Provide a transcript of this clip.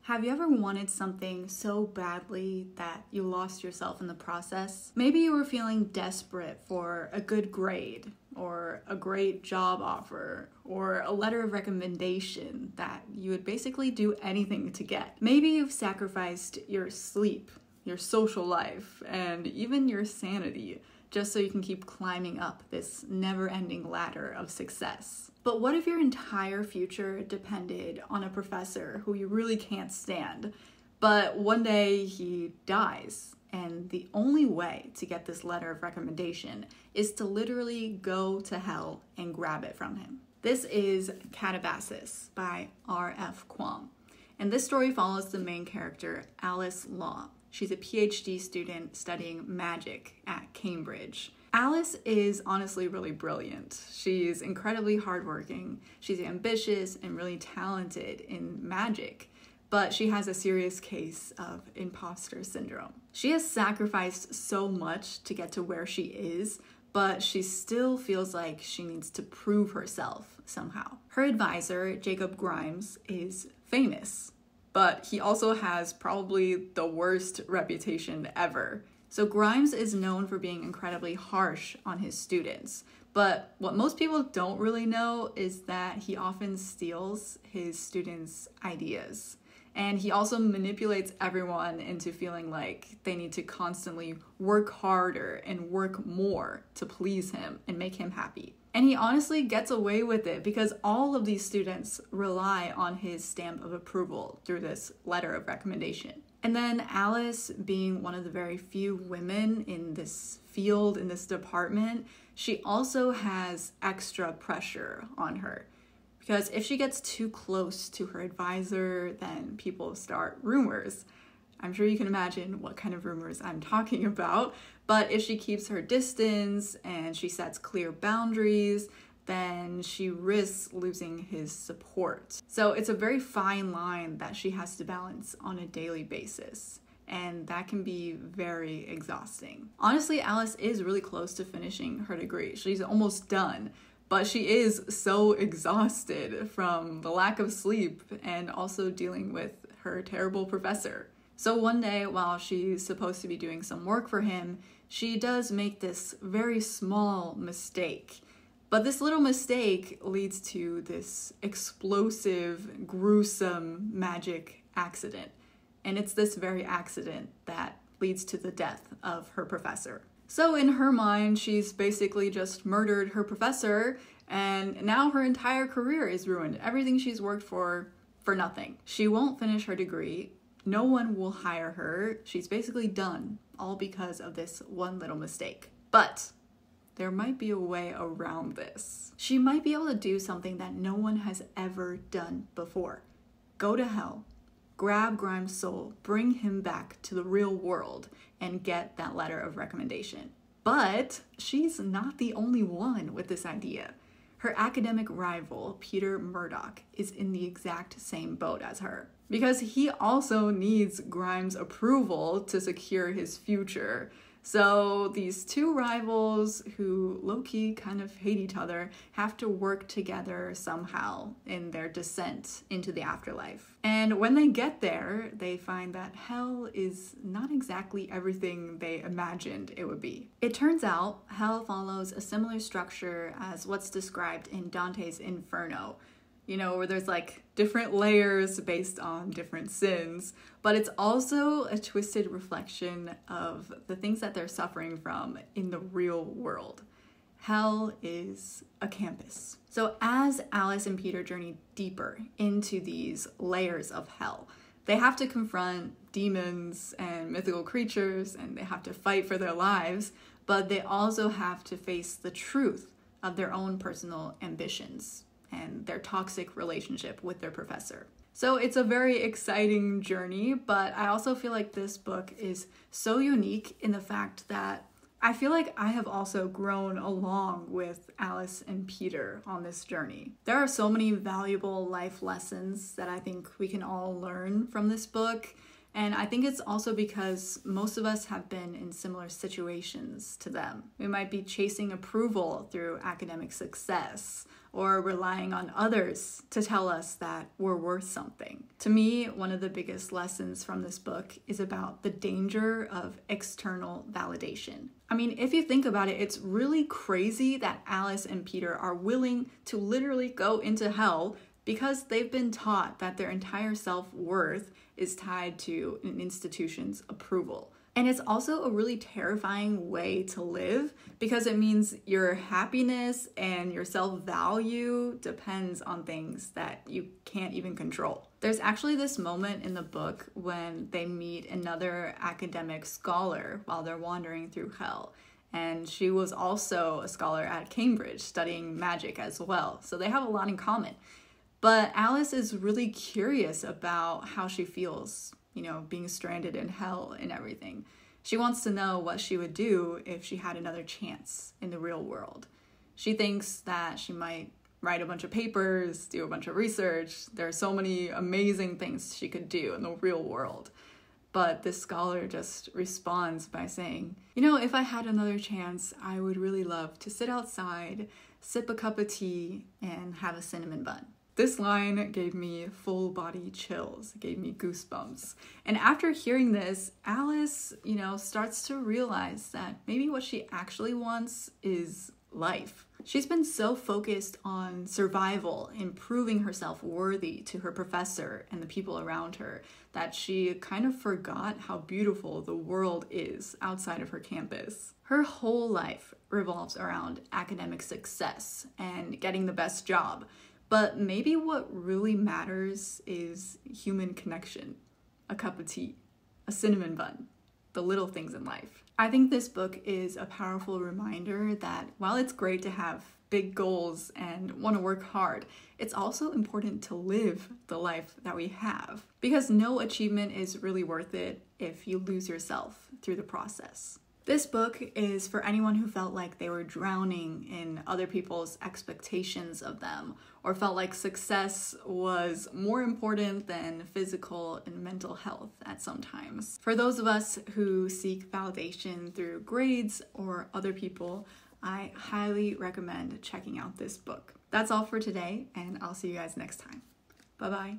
Have you ever wanted something so badly that you lost yourself in the process? Maybe you were feeling desperate for a good grade, or a great job offer, or a letter of recommendation that you would basically do anything to get. Maybe you've sacrificed your sleep, your social life, and even your sanity just so you can keep climbing up this never-ending ladder of success. But what if your entire future depended on a professor who you really can't stand, but one day he dies, and the only way to get this letter of recommendation is to literally go to hell and grab it from him? This is Katabasis by R.F. Kuang, and this story follows the main character, Alice Law. She's a PhD student studying magic at Cambridge. Alice is honestly really brilliant. She's incredibly hardworking. She's ambitious and really talented in magic, but she has a serious case of imposter syndrome. She has sacrificed so much to get to where she is, but she still feels like she needs to prove herself somehow. Her advisor, Jacob Grimes, is famous, but he also has probably the worst reputation ever. So Grimes is known for being incredibly harsh on his students, but what most people don't really know is that he often steals his students' ideas. And he also manipulates everyone into feeling like they need to constantly work harder and work more to please him and make him happy. And he honestly gets away with it because all of these students rely on his stamp of approval through this letter of recommendation. And then Alice, being one of the very few women in this field, in this department, she also has extra pressure on her. Because if she gets too close to her advisor, then people start rumors. I'm sure you can imagine what kind of rumors I'm talking about. But if she keeps her distance and she sets clear boundaries, then she risks losing his support. So it's a very fine line that she has to balance on a daily basis. And that can be very exhausting. Honestly, Alice is really close to finishing her degree. She's almost done. But she is so exhausted from the lack of sleep and also dealing with her terrible professor. So one day, while she's supposed to be doing some work for him, she does make this very small mistake. But this little mistake leads to this explosive, gruesome magic accident. And it's this very accident that leads to the death of her professor. So in her mind, she's basically just murdered her professor, and now her entire career is ruined. Everything she's worked for nothing. She won't finish her degree. No one will hire her. She's basically done, all because of this one little mistake. But there might be a way around this. She might be able to do something that no one has ever done before. Go to hell, grab Grimes' soul, bring him back to the real world, and get that letter of recommendation. But she's not the only one with this idea. Her academic rival, Peter Murdoch, is in the exact same boat as her, because he also needs Grimes' approval to secure his future. So these two rivals who low-key kind of hate each other have to work together somehow in their descent into the afterlife. And when they get there, they find that hell is not exactly everything they imagined it would be. It turns out hell follows a similar structure as what's described in Dante's Inferno, where there's like different layers based on different sins, but it's also a twisted reflection of the things that they're suffering from in the real world. Hell is a campus. So as Alice and Peter journey deeper into these layers of hell, they have to confront demons and mythical creatures, and they have to fight for their lives, but they also have to face the truth of their own personal ambitions and their toxic relationship with their professor. So it's a very exciting journey, but I also feel like this book is so unique in the fact that I feel like I have also grown along with Alice and Peter on this journey. There are so many valuable life lessons that I think we can all learn from this book. And I think it's also because most of us have been in similar situations to them. We might be chasing approval through academic success, or relying on others to tell us that we're worth something. To me, one of the biggest lessons from this book is about the danger of external validation. I mean, if you think about it, it's really crazy that Alice and Peter are willing to literally go into hell because they've been taught that their entire self-worth is tied to an institution's approval. And it's also a really terrifying way to live because it means your happiness and your self-value depends on things that you can't even control. There's actually this moment in the book when they meet another academic scholar while they're wandering through hell. And she was also a scholar at Cambridge studying magic as well. So they have a lot in common. But Alice is really curious about how she feels, being stranded in hell and everything. She wants to know what she would do if she had another chance in the real world. She thinks that she might write a bunch of papers, do a bunch of research. There are so many amazing things she could do in the real world. But this scholar just responds by saying, if I had another chance, I would really love to sit outside, sip a cup of tea, and have a cinnamon bun. This line gave me full body chills, gave me goosebumps. And after hearing this, Alice, starts to realize that maybe what she actually wants is life. She's been so focused on survival and proving herself worthy to her professor and the people around her that she kind of forgot how beautiful the world is outside of her campus. Her whole life revolves around academic success and getting the best job. But maybe what really matters is human connection, a cup of tea, a cinnamon bun, the little things in life. I think this book is a powerful reminder that while it's great to have big goals and want to work hard, it's also important to live the life that we have. Because no achievement is really worth it if you lose yourself through the process. This book is for anyone who felt like they were drowning in other people's expectations of them or felt like success was more important than physical and mental health at some times. For those of us who seek validation through grades or other people, I highly recommend checking out this book. That's all for today, and I'll see you guys next time. Bye-bye.